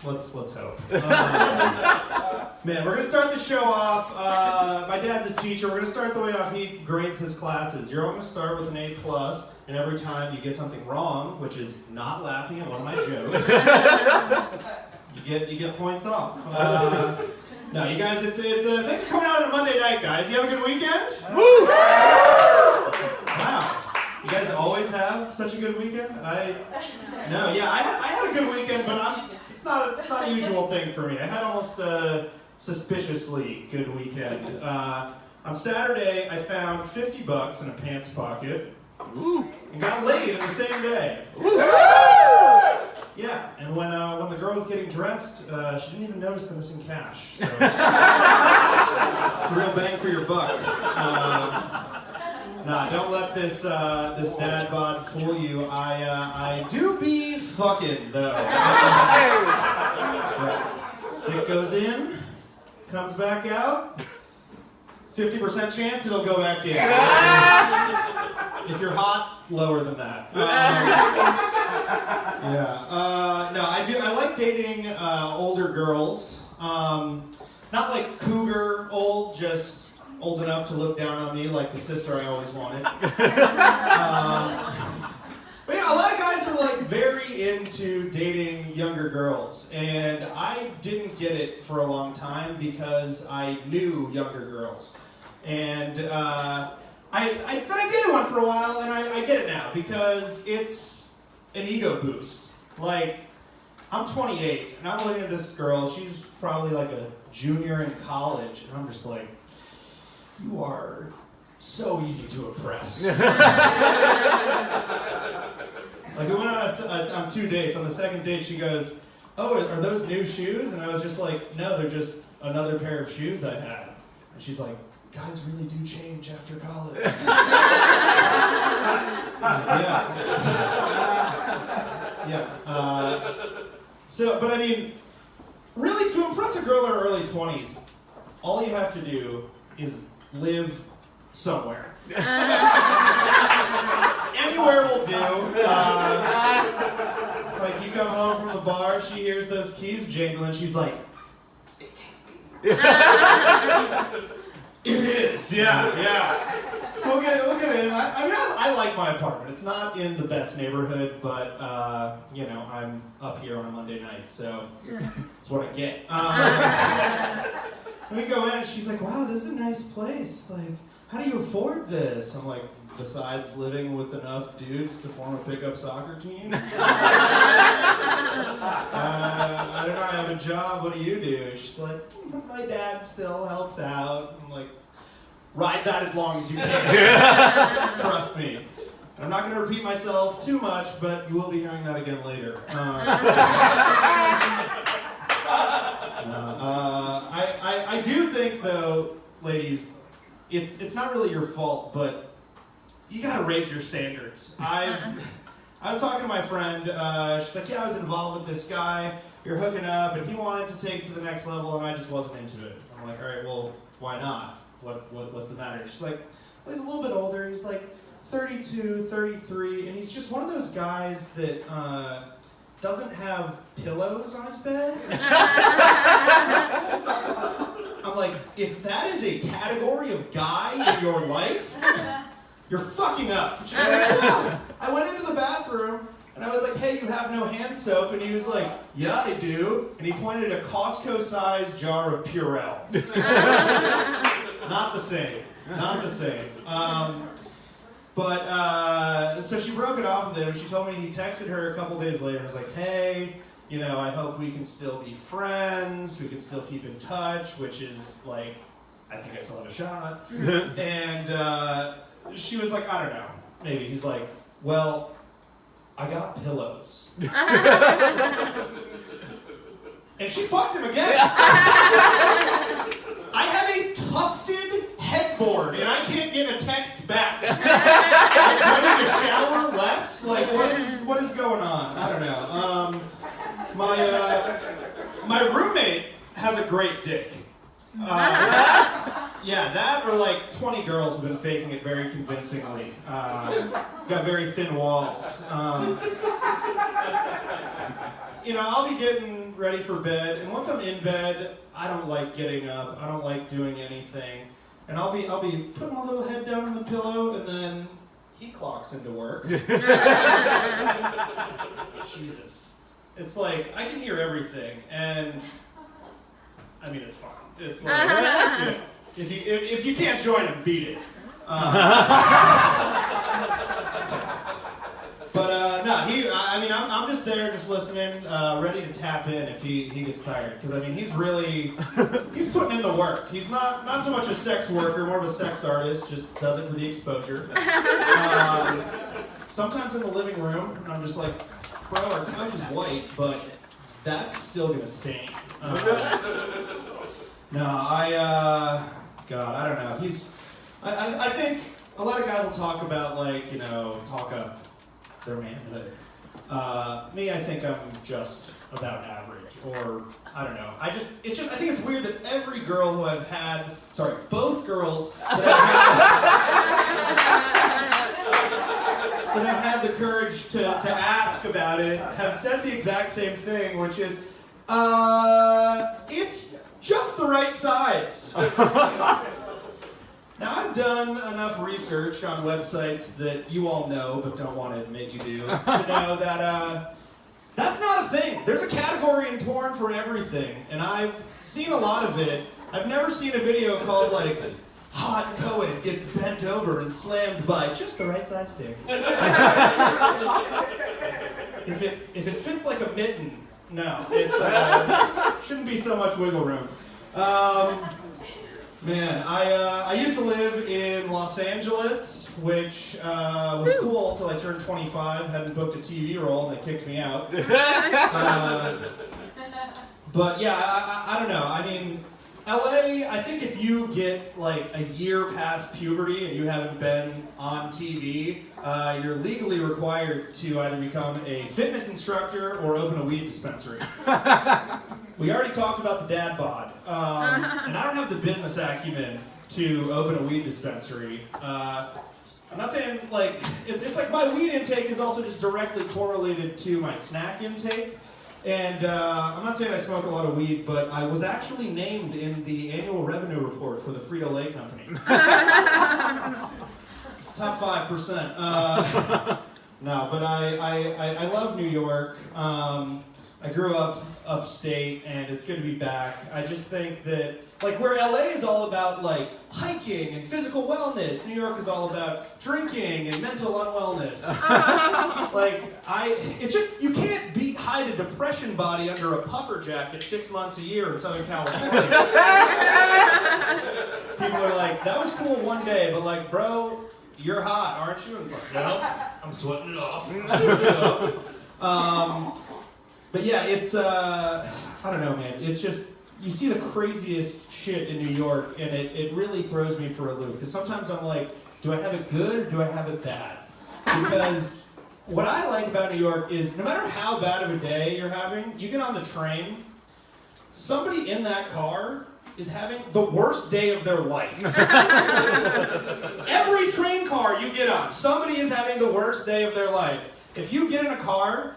Let's hope. Man, we're gonna start the show off. My dad's a teacher. We're gonna start the way off. He grades his classes. You're all gonna start with an A+, and every time you get something wrong, which is not laughing at one of my jokes, you get points off. No, you guys, it's thanks for coming out on a Monday night, guys. You have a good weekend? Woo! Wow. You guys always have such a good weekend? I had a good weekend, but it's not a usual thing for me. I had almost a suspiciously good weekend. On Saturday, I found $50 in a pants pocket. Ooh. And got laid in the same day. Ooh. Yeah, and when the girl was getting dressed, she didn't even notice the missing cash. So it's a real bang for your buck. Nah, don't let this dad bod fool you. I do be fucking though. Yeah. Stick goes in, comes back out. 50% chance it'll go back in. If you're hot, lower than that. No, I like dating older girls. Not like cougar old, just old enough to look down on me like the sister I always wanted. But a lot of guys are like very into dating younger girls, and I didn't get it for a long time because I knew younger girls. And I dated one for a while, and I get it now because it's an ego boost. Like, I'm 28, and I'm looking at this girl. She's probably like a junior in college, and I'm just like, you are so easy to impress. Like, we went on 2 dates. On the second date, she goes, "Oh, are those new shoes?" And I was just like, "No, they're just another pair of shoes I had." And she's like, "Guys really do change after college." Yeah. But I mean, really, to impress a girl in her early 20s, all you have to do is live somewhere. Anywhere will do. It's like you come home from the bar, she hears those keys jingling, she's like, "It can't be." It is, yeah. So we'll get in. I like my apartment. It's not in the best neighborhood, but I'm up here on a Monday night, so it's what I get. We go in and she's like, "Wow, this is a nice place. Like, how do you afford this?" I'm like, "Besides living with enough dudes to form a pickup soccer team?" I don't know, I have a job, what do you do? She's like, "My dad still helps out." I'm like, "Ride that as long as you can." Trust me. And I'm not going to repeat myself too much, but you will be hearing that again later. I do think, though, ladies, it's not really your fault, but you gotta raise your standards. I was talking to my friend, she's like, "Yeah, I was involved with this guy, we were hooking up, and he wanted to take it to the next level, and I just wasn't into it." I'm like, "All right, well, why not? What's the matter?" She's like, "Well, he's a little bit older, he's like 32, 33, and he's just one of those guys that doesn't have pillows on his bed." I'm like, if that is a category of guy in your life, you're fucking up. She's like, "Yeah." I went into the bathroom and I was like, "Hey, you have no hand soap?" And he was like, "Yeah, I do." And he pointed at a Costco-sized jar of Purell. Not the same. So she broke it off with him, and she told me he texted her a couple days later and was like, "Hey, I hope we can still be friends, we can still keep in touch," which is like, I think I still have a shot. And she was like, "I don't know, maybe." He's like, "Well, I got pillows." And she fucked him again. I have a tufted headboard, and I can't get a text back. Like, do I need to shower less? Like, what is going on? I don't know. My roommate has a great dick. That or like 20 girls have been faking it very convincingly. Got very thin walls. I'll be getting ready for bed, and once I'm in bed, I don't like getting up. I don't like doing anything, and I'll be putting my little head down on the pillow, and then he clocks into work. Jesus, it's like I can hear everything, and I mean it's fine. It's like if you can't join him, beat it. But no, I'm just there, just listening, ready to tap in if he gets tired. Because I mean, he's putting in the work. He's not so much a sex worker, more of a sex artist. Just does it for the exposure. Sometimes in the living room, and I'm just like, bro, our couch is white, but that's still gonna stain. No, God, I don't know. I think a lot of guys will talk about, like, talk up their manhood. Me, I think I'm just about average, or I don't know. I think it's weird that every girl who I've had, both girls that I've had the courage to ask about it have said the exact same thing, which is, it's just the right size. Now, I've done enough research on websites that you all know, but don't want to admit you do, to know that that's not a thing. There's a category in porn for everything, and I've seen a lot of it. I've never seen a video called, like, hot Cohen gets bent over and slammed by just the right size dick. If it fits like a mitten, no. It's shouldn't be so much wiggle room. Man, I used to live in Los Angeles, which was cool until I turned 25, hadn't booked a TV role, and they kicked me out. But yeah, I don't know. I mean, LA, I think if you get like a year past puberty and you haven't been on TV, you're legally required to either become a fitness instructor or open a weed dispensary. We already talked about the dad bod, and I don't have the business acumen to open a weed dispensary. I'm not saying, like, it's like my weed intake is also just directly correlated to my snack intake. And I'm not saying I smoke a lot of weed, but I was actually named in the annual revenue report for the Frito-Lay company. Top 5%. No, but I love New York. I grew up upstate, and it's good to be back. I just think that, like, where LA is all about, like, hiking and physical wellness, New York is all about drinking and mental unwellness. It's just, you can't hide a depression body under a puffer jacket 6 months a year in Southern California. People are like, that was cool one day, but like, bro, you're hot, aren't you? And it's like, no, I'm sweating it off. But yeah, it's, I don't know, man. It's just, you see the craziest shit in New York, and it really throws me for a loop. Because sometimes I'm like, do I have it good or do I have it bad? Because what I like about New York is no matter how bad of a day you're having, you get on the train, somebody in that car is having the worst day of their life. Every train car you get on, somebody is having the worst day of their life. If you get in a car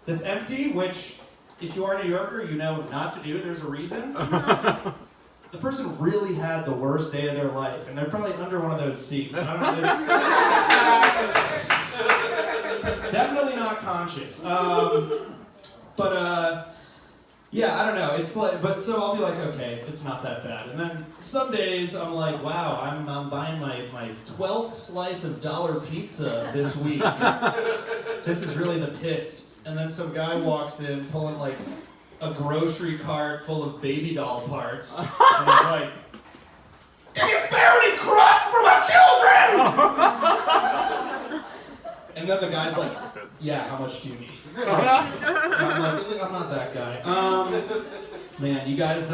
that's empty, which if you are a New Yorker, you know not to do, there's a reason. The person really had the worst day of their life, and they're probably under one of those seats. I don't know, it's definitely not conscious. Yeah, I don't know. It's like, but so I'll be like, okay, it's not that bad. And then some days I'm like, wow, I'm buying my 12th slice of dollar pizza this week. This is really the pits. And then some guy walks in pulling like a grocery cart full of baby doll parts. And he's like, can you spare any crust for my children? And then the guy's like, yeah, how much do you need? I'm like, I'm not that guy. Man, you guys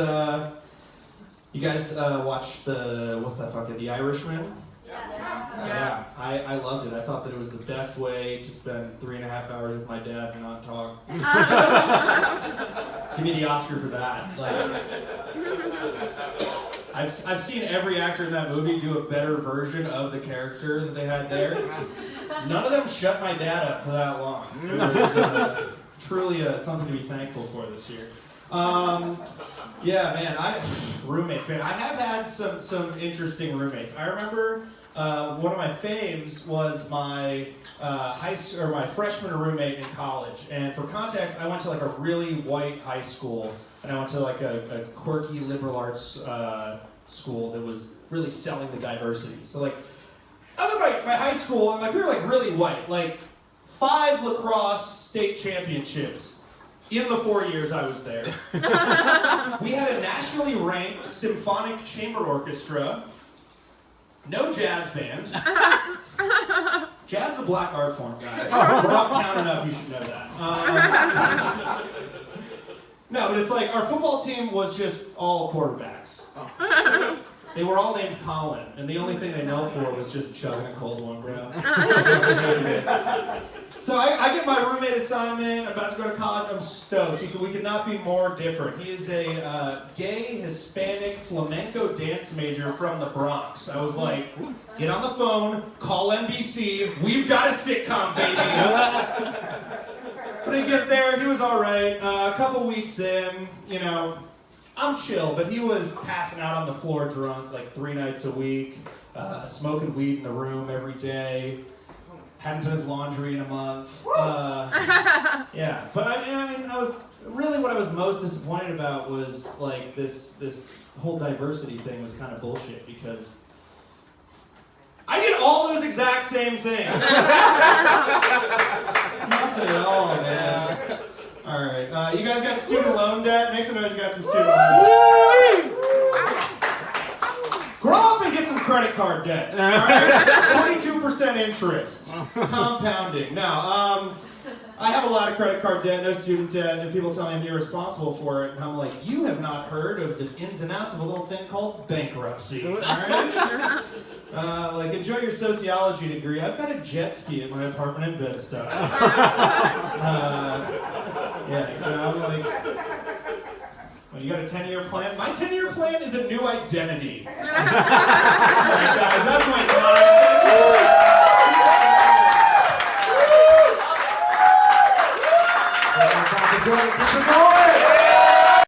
watch The Irishman? Yeah, I loved it. I thought that it was the best way to spend 3.5 hours with my dad and not talk. Give me the Oscar for that. Like, I've seen every actor in that movie do a better version of the character that they had there. None of them shut my dad up for that long. It was truly something to be thankful for this year. Yeah, man, roommates, man. I have had some interesting roommates. I remember one of my faves was my my freshman roommate in college. And for context, I went to like a really white high school, and I went to like a quirky liberal arts school that was really selling the diversity. So like, I was at my high school, and like we were like really white, like 5 lacrosse state championships in the 4 years I was there. We had a nationally ranked symphonic chamber orchestra, no jazz band. Jazz is a black art form, guys. We're uptown enough, you should know that. No, but it's like our football team was just all quarterbacks. They were all named Colin, and the only thing they know for was just chugging a cold one, bro. So I get my roommate assignment. I'm about to go to college. I'm stoked. We could not be more different. He is a gay, Hispanic, flamenco dance major from the Bronx. I was like, get on the phone, call NBC. We've got a sitcom, baby. But I get there. He was all right. A couple weeks in, you know, I'm chill, but he was passing out on the floor drunk like 3 nights a week, smoking weed in the room every day, hadn't done his laundry in a month. Yeah, but I mean, I was really what I was most disappointed about was like this whole diversity thing was kind of bullshit because I did all those exact same things. Nothing at all, man. All right, you guys got student loan debt? Make some noise, you got some student loan debt. Grow up and get some credit card debt, all right? 22% interest, compounding. Now, I have a lot of credit card debt, no student debt, and people tell me I'm irresponsible for it, and I'm like, you have not heard of the ins and outs of a little thing called bankruptcy, all right? Like, enjoy your sociology degree. I've got a jet ski at my apartment in Bed-Stuy. Yeah, you know, I'm like, well, you got a 10-year plan? My 10-year plan is a new identity.